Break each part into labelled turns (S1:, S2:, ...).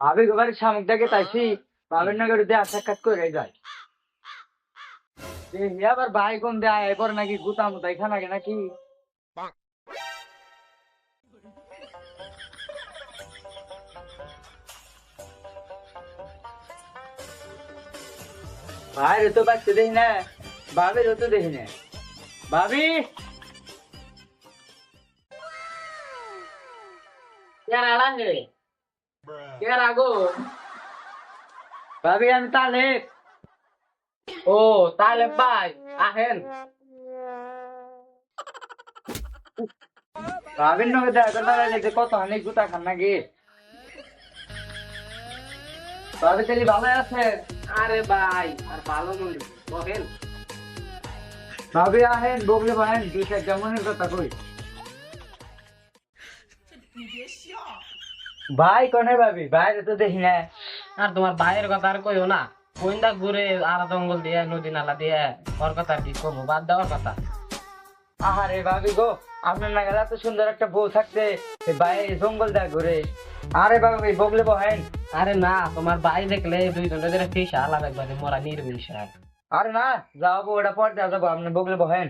S1: ভাবি ঘরের সামুকটাকে তাইছি ভাবের নগর দিয়ে সাক্ষাৎ করে যায় আবার ভাই কোন দেয় এরপর নাকি গুতা মুতাই খানাকে নাকি ভাই তো বাচ্চা দেখি না ভাবির তো দেখি না ভাবি ভাবি আমি তাহলে
S2: ও তাহলে ভাই আহেন
S1: ভাবির নগর দেয় কত হানি গুতা খান নাকি ভাবি তাহলে ভালো আছে
S2: আরে ভাই আর ভালো মন্দ বহেন
S1: ভাবি আহেন বগলে ভাই দুই চার যেমনের কথা কই ভাই কোনে ভাবি বাইরে তো দেখি না
S2: আর তোমার ভাইয়ের কথা আর কইও না কইন্দা ঘুরে আর জঙ্গল দিয়ে নদী নালা দিয়ে ওর কথা কি কবো বাদ দেওয়ার কথা
S1: আহারে ভাবি গো আপনার নাগাল এত সুন্দর একটা বউ থাকতে বাইরে জঙ্গল দেয় ঘুরে আরে ভাবি বগলে বহেন
S2: আরে না তোমার ভাই দেখলে দুইজনের ফিস আলাদা একবারে মোরা নির্বিষয়
S1: আরে না যাবো ওটা পর দেওয়া যাবো আপনি বগলে বহেন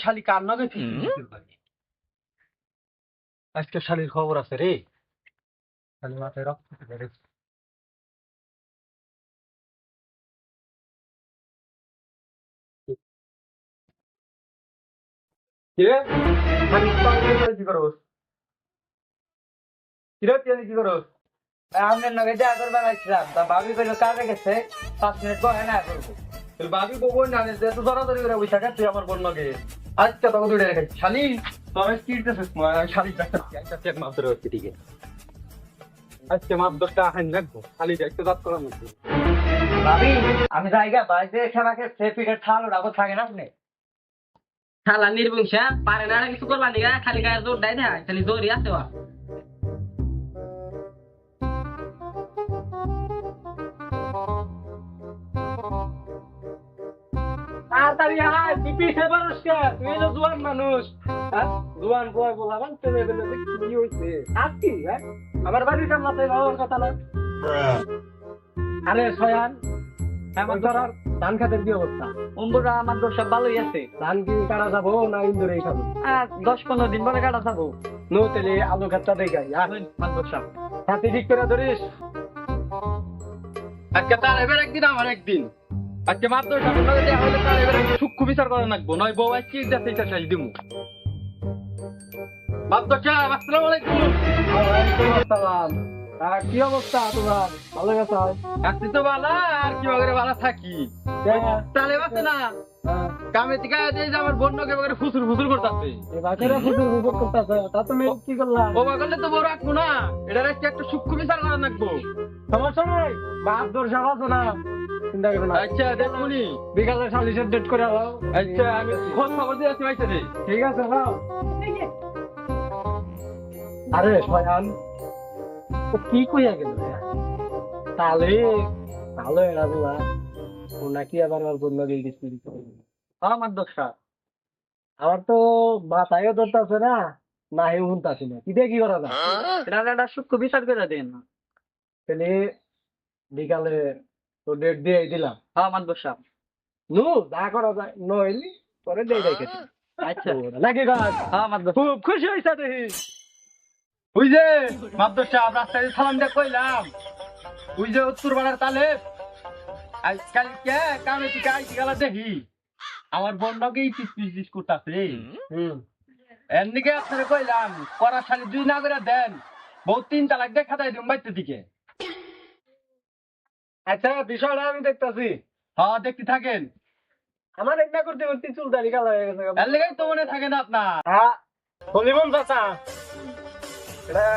S3: শালি কার নগে আজকে শালির খবর আছে রে শালি মাথায় রক্ত বেড়ে কিরে কি করস কিরে তুই কি করস
S1: আপনার নগে দেয়া করবার আসছিলাম তা ভাবি কইলো কাজে গেছে 5 মিনিট বহে না করবো
S3: ভাবি বউ না তুই জড়াজড়ি করে বসে থাকা তুই আমার বোন নগে আজকে তোকে দুটো রেখে শালি তোর কি দিতেছিস শালি একটা মাপ ধরে হচ্ছে ঠিক আজকে মাপ 10টা আহেন রাখবো শালি একটু দাঁত করার মধ্যে
S1: ভাবি আমি জায়গা বাইরে খেলাকে সে পিঠের থাল ওটা থাকে না আপনি
S2: শালা নির্বিংসা পারে না কিছু করবা নিগা খালি গায়ে জোর দেয় না খালি জোরই আছে ওর
S3: তাড়াতাড়ি আয় পিপি খেবারস কে তুই হলো জোয়ান মানুষ হ্যাঁ জোয়ান বয় বলাবান ছেলে বেলে কি হইছে আজকে হ্যাঁ আমার বাড়ির মাথায় বাবার কথা না আরে সয়ান এমন ধরার ধান খাতের কি অবস্থা
S1: অম্বুরা আমার দোষ সব ভালোই আছে
S3: ধান কি কাটা যাবো না ইন্দুরেই খাবো
S1: 10-15 দিন পরে কাটা যাবো
S3: নো তেলে আলু খাতটা দেখাই আর হাতে ঠিক করে ধরিস আজকে তার এবার একদিন আমার একদিন আজকে মাত্র সকালে দেওয়া হলে তার এবার সূক্ষ্ম বিচার করা লাগবো নয় বউ আজকে যাতে শেষ দিব মাত্র আসসালামু আলাইকুম ওয়ালাইকুম আসসালাম কি অবস্থা তোমার ভালো আছো আছি তো ভালো আর কি করে ভালো থাকি তাহলে বাসে না কামে থেকে যে আমার বন্যকে বগরে ফুসুর ফুসুর করতেছে এই বাকেরা ফুসুর ফুসুর করতেছে তা তুমি কি করলা ও বাগলে তো বড় রাখবো না এটা আজকে একটা সূক্ষ্ম বিচার করা লাগবো সমস্যা নাই বাপ দোর সাবাস না চিন্তা করো না আচ্ছা দেখুনি বিকালে সালিশের ডেট করে দাও আচ্ছা আমি খোঁজ খবর দিয়ে আসি ভাইছে রে ঠিক আছে নাও আরে শয়ান ও কি কইয়া গেল তাহলে ভালো এরা বলা ও নাকি আবার ওর বন্ধ দিয়ে গেছি আমার দোষা আমার তো মাথায়ও ধরতেছে না না হে শুনতেছি না কি দিয়ে কি করা যায়
S1: এটা একটা সূক্ষ্ম বিচার করে দেন না
S3: তাহলে বিকালে তো ডেট দিয়ে দিলাম
S1: আমার দোষ
S3: নু যা করা যায় নইলি পরে দিয়ে রেখেছি
S1: আচ্ছা
S3: নাকি গাছ
S1: আমার দোষ
S3: খুব খুশি হয়েছে দেখি ওই যে মাদ্র সাহেব রাস্তায় সালাম দিয়ে কইলাম ওই যে উত্তর পাড়ার তালে আজকাল কে কামে থেকে আইসি গেলা দেখি আমার বন্ধকেই পিস পিস পিস করতেছে এমনিকে আপনারা কইলাম করার শাড়ি 2 না করে দেন বহু 3 তালাক দেখা দেয় দিন বাইতে দিকে আচ্ছা বিষয়টা আমি দেখতেছি হ্যাঁ দেখতে থাকেন আমার একটা করতে করতে চুল দাড়ি কালো হয়ে গেছে এর লেগেই তো মনে থাকে না আপনার হ্যাঁ বলিবন চাচা এটা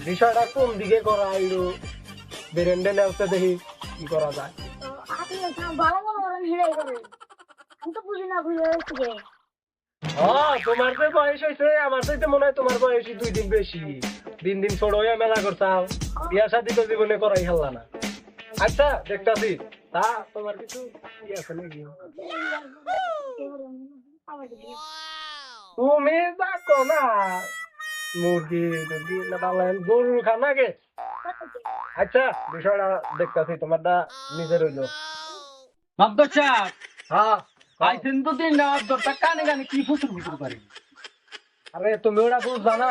S3: বিষয়টা কোন দিকে করা আইলো বেরেন্ডে নেওয়া দেখি কি করা যায় তোমার তো বয়স হয়েছে আমার তো মনে হয় তোমার বয়স 2 দিন বেশি দিন দিন ছোট হয়ে মেলা করতাম বিয়া শাদি তো জীবনে করাই হাল্লা না আচ্ছা দেখতাছি তা তোমার কিছু কি আছে নাকি তুমি দেখো না মুরগি টুরগি না পালেন গরু খান নাকি? আচ্ছা বিষয়টা দেখতেছি তোমারটা নিজের হইলো।
S4: মাদ্দর সাহেব
S3: হ্যাঁ
S4: আইছেন তো দিন না মাদ্দরটা কানে কানে কি ফুসুর ফুসুর করে
S3: আরে তুমি ওরা বুঝবা না,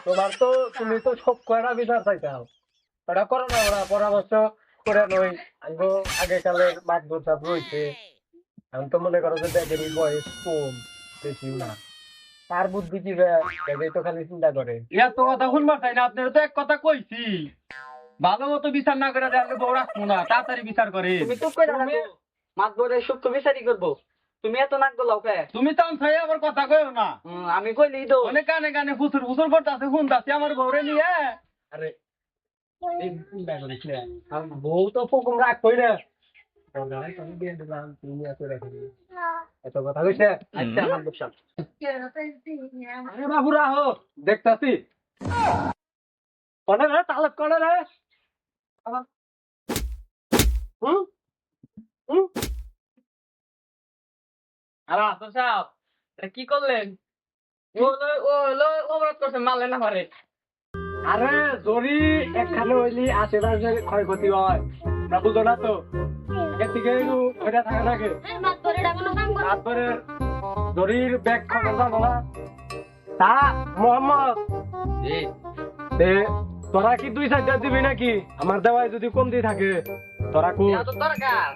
S3: তোমার তো তুমি তো সব কয়টা বিচার চাইতাও, ওটা করো না, ওরা পরামর্শ করে নই। আঙ্গো আগে কালে মাছ ধরতে রয়েছে, আমি তো মনে করো যে দেখেন বয়স কম, বেশি না, তার বুদ্ধি কি দেখেই তো খালি চিন্তা করে।
S4: এত কথা শুনবার চাই না, আপনার তো এক কথা কইছি ভালো মতো বিচার না করে দেখলে বউ রাখবো না, তাড়াতাড়ি বিচার করে।
S1: তুমি তো কই রাখো মাছ ধরে সূক্ষ্ম বিচারই করবো, তুমি এত নাক গলাও কে?
S4: তুমি তো ছাই আবার কথা কইও না,
S1: আমি কইলেই তো
S4: অনেক কানে কানে ফুসুর ফুসুর করতেছে, শুনতাছি আমার বউরে নিয়ে।
S3: আরে এই চিন্তা করিস না, আর বউ তো ফোকম রাখবই না, আমি দিয়ে দিলাম, তুমি এত রাখবি এত কথা কইছে।
S1: আচ্ছা আমার ব্যবসা
S3: আরে বাবু রাহো দেখতাছি কোনে রে তালক কোনে রে হুম হুম
S2: আর মাদ্দর সাহেব এটা কি করলেন? ও অবরোধ করছে, মারলেন না পারে।
S3: আরে জরি একখানে হইলি আশেপাশে ক্ষয়ক্ষতি হয় না, বুঝো না তো, এর থেকে একটু ওইটা থাকে নাকি তারপরে জরির ব্যাগ খবর জানো না তা মোহাম্মদ তে তোরা কি 2-4টা দিবি নাকি? আমার দেওয়ায় যদি কম দিয়ে থাকে তোরা কো
S2: দেওয়া তো দরকার,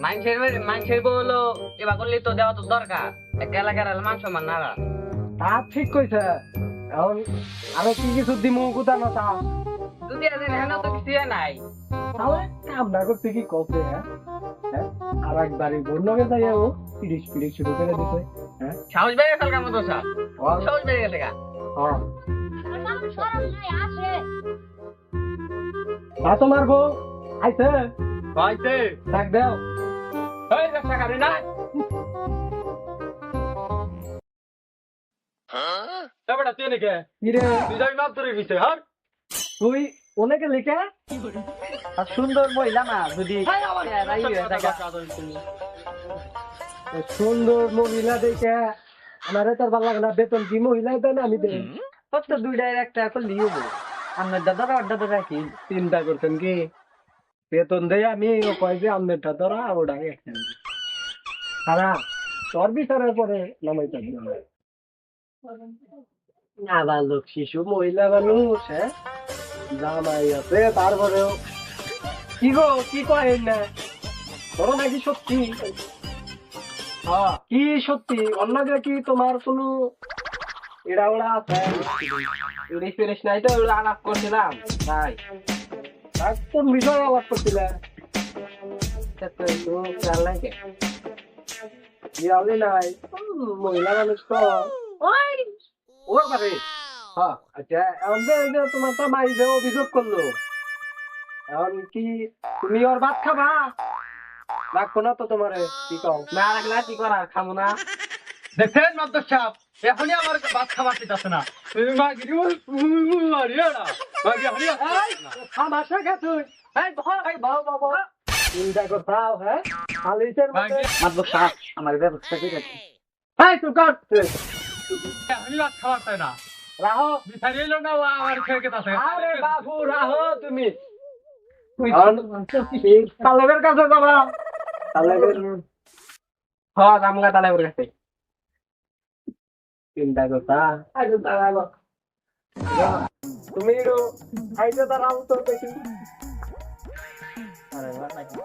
S2: মানুষের বলো এবার করলে তো দেওয়া তো দরকার। এক এলাকার মান সম্মান নাড়া।
S3: তা ঠিক কইছে, এখন আরো কি কিছু দিমু কোথা না তা
S2: যদি আজ এখানে তো কিছু নাই।
S3: তাহলে কাম না করতে কি কবে? হ্যাঁ হ্যাঁ আর একবারই বন্যকে যাই ও পিড়িশ শুরু করে দিছে। হ্যাঁ
S2: সাহস বেড়ে গেছে কার মতো সাহেব, সাহস বেড়ে গেছে গা।
S3: হ্যাঁ বাতো মারবো আইছে
S4: ভাইতে
S3: ডাক দেও
S4: এই রাস্তা কাটে না এবারে তুই নাকি
S3: কিরে
S4: তুই যাবি মাদ্দরের পিছে হর
S3: তুই অনেকে লিখে
S1: আর সুন্দর মহিলা না যদি
S3: সুন্দর মহিলা দেখে আমার তোর ভালো লাগে না, বেতন কি মহিলা দেয় না আমি দেই?
S1: কত দুইটার একটা করলেই হবো, আমার দাদা অর্ডার রাখি।
S3: চিন্তা করতেন কি বেতন দেয় আমি, ও কয় যে আমনেরটা ধরা ওটা সারা তোর বিচারের পরে নামাই থাকবে না, বালক শিশু মহিলা মানুষ, হ্যাঁ জামাই আছে, তারপরেও কি গো কি কয় না বড় নাকি সত্যি? হ্যাঁ কি সত্যি? অন্যকে কি তোমার কোনো এরা ওরা আছে?
S2: নাই তো আলাপ করছিলাম তাই।
S3: আর কোন বিষয়ে আলাপ করছিলে? বিয়ালি নাই, মহিলা মানুষ তো ওর বাড়ি। হ্যাঁ আচ্ছা এখন যে তোমার তো মাই যে অভিযোগ করলো, এখন কি তুমি ওর ভাত খাবা? রাখবো না তো তোমারে, কি কও?
S2: না রাখলে কি করার, খাবো না।
S4: দেখেন মাদ্দর সাহেব এখনই আমার ভাত খাবার দিতেছে না, তুমি মাগিরি মারিয়া না মাগিরি
S3: খামাশা খা তুই, এই বাবা বাবা চিন্তা করছাও, হ্যাঁ খালিসের মধ্যে
S1: মাতবর সাহেব আমার ব্যবস্থা করে রাখি।
S3: এই তুই কাট
S4: এখনই ভাত খাবার চাই না,
S3: রাহো।
S4: বিচারি এলো না ও আমার খেয়ে গেছে।
S3: আরে বাবু রাহো তুমি, তালেবের কাছে যাবা? তালেবের
S2: হ্যাঁ জামগা তালে ওর কাছে।
S3: চিন্তা করতা আইতো দাঁড়াবো তুমি একটু আইতে দাঁড়াও তো দেখি। আরে বাহ নাকি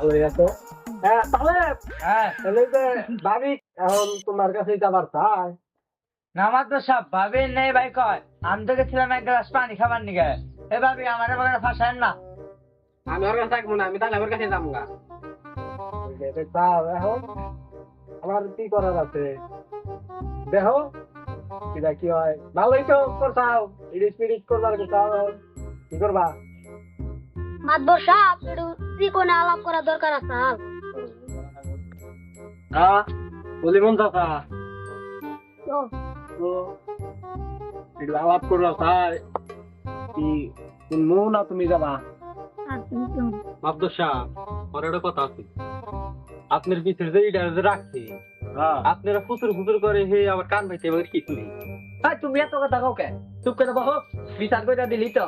S3: ওই তো হ্যাঁ তাহলে
S4: হ্যাঁ
S3: তাহলে যে ভাবি এখন তোমার কাছে যাবার চাই
S1: না মাত্র সব ভাবি নেই ভাই কয়, আমি তো গেছিলাম এক গ্লাস পানি খাবার নিগে। এ ভাবি আমার বাগানে ফাঁসায়েন না।
S2: আমি ওর কাছে থাকবো না, আমি তালে ওর কাছে যাবো গা।
S3: চাও এখন আমার কি করার আছে দেখো কিটা কি হয়। ভালোই তো করছাও, ইডিস পিডিস করবার কোথাও কি করবা?
S5: মাতবর সাহেব একটু ত্রিকোণে আলাপ করা দরকার আছে।
S3: হ্যাঁ বলি মন চাচা
S5: তো
S3: তো একটু আলাপ করবা চাই কি শুনবো না তুমি যাবা?
S4: মাদ্দর সাহেব পরে একটা কথা আছে, আপনার পিছের যে ইটা যে রাখছে আপনারা ফুতুর ফুতুর করে হে আবার কান ভাইতে এবার কি নেই
S3: তুমি এত কথা কাউ কে চুপ করে বহ বিচার করে দিলি তো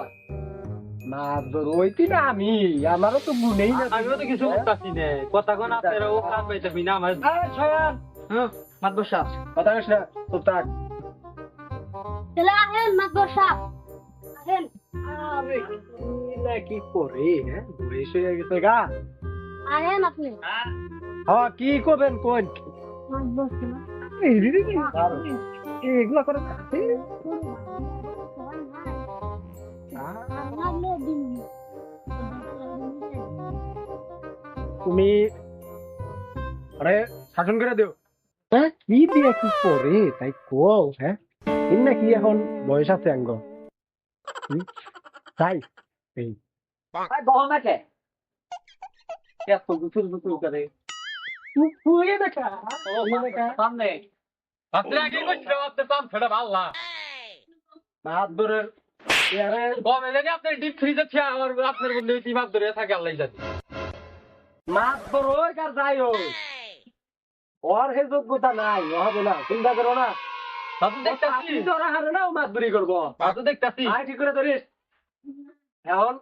S3: মাছ ধর ওইটি না আমি আমারও তো গুনেই না
S4: আমিও তো কিছু বুঝতাছি না কথা কোন আপনারা ও কান ভাইতে বিনা আমার
S3: ছয়ান মাতবর সাহেব কথা কইছ না চুপ থাক
S5: তাহলে আহেন মাতবর সাহেব আহেন
S3: আরে কি করে হ্যাঁ বয়স হয়ে গেছে গা
S5: আহেন আপনি
S3: হ্যাঁ কি করবেন কোন
S5: মাতবর সাহেব
S3: এগুলা করে তুমি আরে শাসন করে দিও হ্যাঁ কি দিয়ে কি করে তাই কো হ্যাঁ এই নাকি এখন বয়স আছে আঙ্গ তাই এই
S1: গহনাকে এত গুছুর গুছুর করে
S3: তুই দেখা
S1: সামনে
S4: আপনারা কি কইছিলেন আপনি পাম ফেড়া ভাল্লা
S3: বাহাদুরের আরে
S4: গমে জানি আপনার ডিপ ফ্রিজে ছে আর আপনার বন্ধু কি মাছ ধরে থাকে আল্লাহ জানে
S3: মাছ বড় ওই কার যাই হোক ওর হে যোগ্যতা নাই ও হবে না চিন্তা করো না
S4: তা তো দেখতাছি
S3: আমি তো ওরা হারে না ও মাছ ধরি করবো
S4: তা তো দেখতাছি
S3: আয় ঠিক করে ধরিস এখন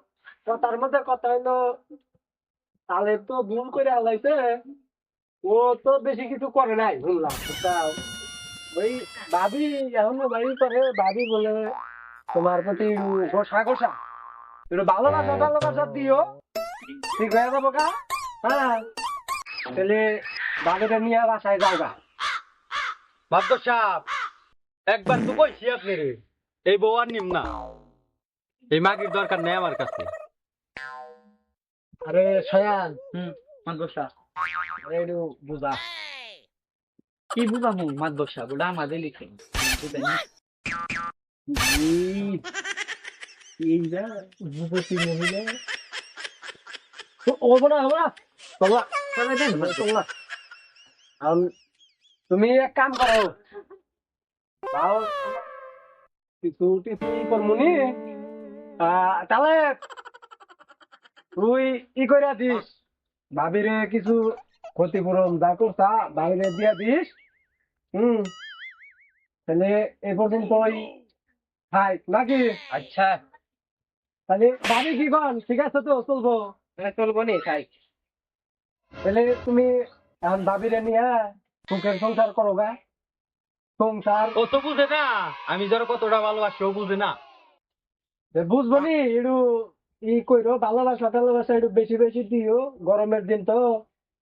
S3: কথার মধ্যে কথা হইলো তাহলে তো ভুল করে আলাইছে ও তো বেশি কিছু করে নাই শুনলাম ওই ভাবি এখনো বাড়ি করে ভাবি বলে তোমার প্রতি ঘোষা ঘোষা একটু ভালোবাসা দিও ঠিক হয়ে যাবো কা হ্যাঁ তাহলে ভাবিটা নিয়ে বাসায় যাওগা
S4: মাদ্দর সাহেব একবার তো কইছি আপনি রে এই বউ আর নিম না এই মাগির দরকার নেই আমার কাছে
S3: আরে শয়ান
S1: মাতবর সাহেব
S3: আরে একটু বুঝা
S1: কি বুঝামু মাতবর সাহেব ওটা আমাদের লিখে
S3: এইটা যুবতী মহিলা হবো না তুমি এক কাম করো তাও কিছু টিপি করমুনি তাহলে তুই ই করে দিস ভাবিরে কিছু ক্ষতিপূরণ যা করতা বাইরে দিয়া দিস তাহলে এ পর্যন্ত হাই নাকি
S1: আচ্ছা
S3: তাহলে ভাবি কি কন ঠিক আছে তো চলবো
S1: চলবো নি খাই
S3: তাহলে তুমি এখন ভাবিরে নিয়ে সুখের সংসার করো গা সংসার
S4: ও তো বুঝে না আমি যারা কতটা ভালোবাসি ও বুঝে না
S3: বুঝবো নি একটু ই কইরো ভালোবাসা একটু বেশি বেশি দিও গরমের দিন তো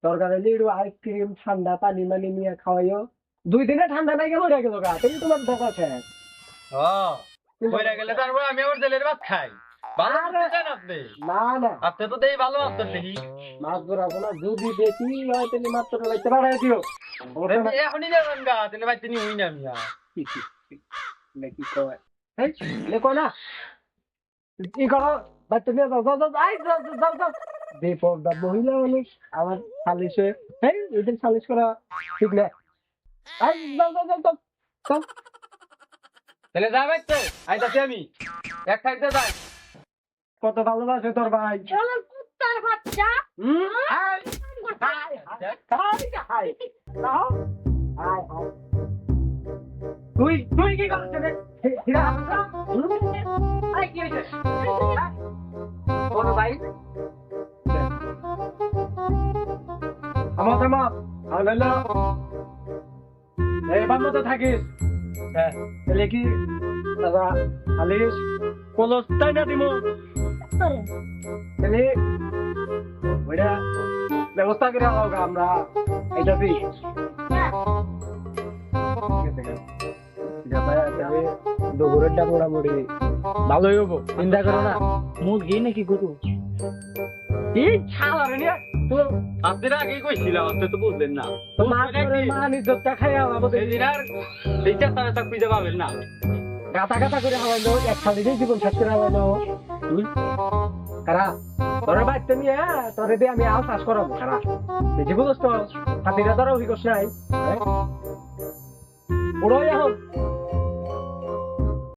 S3: দরকার হলে একটু আইসক্রিম ঠান্ডা পানি মানি নিয়ে খাওয়াইও 2 দিনে ঠান্ডা নাই গেল গেল গা তুমি তোমার দেখা শেষ
S4: কইরা গেলে তারপর আমি আবার জেলের ভাত খাই ভালো বুঝেন আপনি
S3: না
S4: আপনি তো দেই ভালো মাছ দেখি
S3: মাছ ধরাবো না যদি বেশি হয় তাহলে মাত্র লাগতে বাড়াই দিও
S4: এখনই যাবেন গা তিনি ভাই তিনি হই না আমি
S3: কি কয় এই লেখো না কি করো বাচ্চা নিয়ে যাও বেপরদা মহিলা মানুষ আমার সালিশে হ্যাঁ এদের সালিশ করা ঠিক না যাও
S4: তাহলে যাবে তো আইতাছি আমি এক সাইডে যাই
S3: কত ভালোবাসে তোর ভাই
S5: চলো কুত্তার বাচ্চা
S3: তুই কি করছিস কি হয়েছে
S1: কোনো ভাই
S3: আমার এবার মতো থাকিস হ্যাঁ তাহলে কি দাদা আলিস কলসটাই না দিব তাহলে ওইটা ব্যবস্থা করে হোক আমরা এইটাছি দুপুরেরটা মোটামুটি ভালোই হবো চিন্তা করো না
S1: মুরগি নাকি গরু
S3: এই ছাড়া রে নিয়ে তোর
S4: আপনারা আগেই কইছিলাম আপনি তো বুঝলেন না
S3: তো মান ইজ্জতটা খাইয়া আমাদের
S4: সেদিন আর সেইটা তারা খুঁজে পাবেন না
S3: গাতা করে হাওয়াইলো এক খালিতেই জীবন শেষ করে হাওয়াইলো কারা তোরা বাড়িতে নিয়ে তোরে দিয়ে আমি আল চাষ করাবো কারা বেশি বুঝছ তো হাতিরা ধরা অভিজ্ঞ নাই ওরাই এখন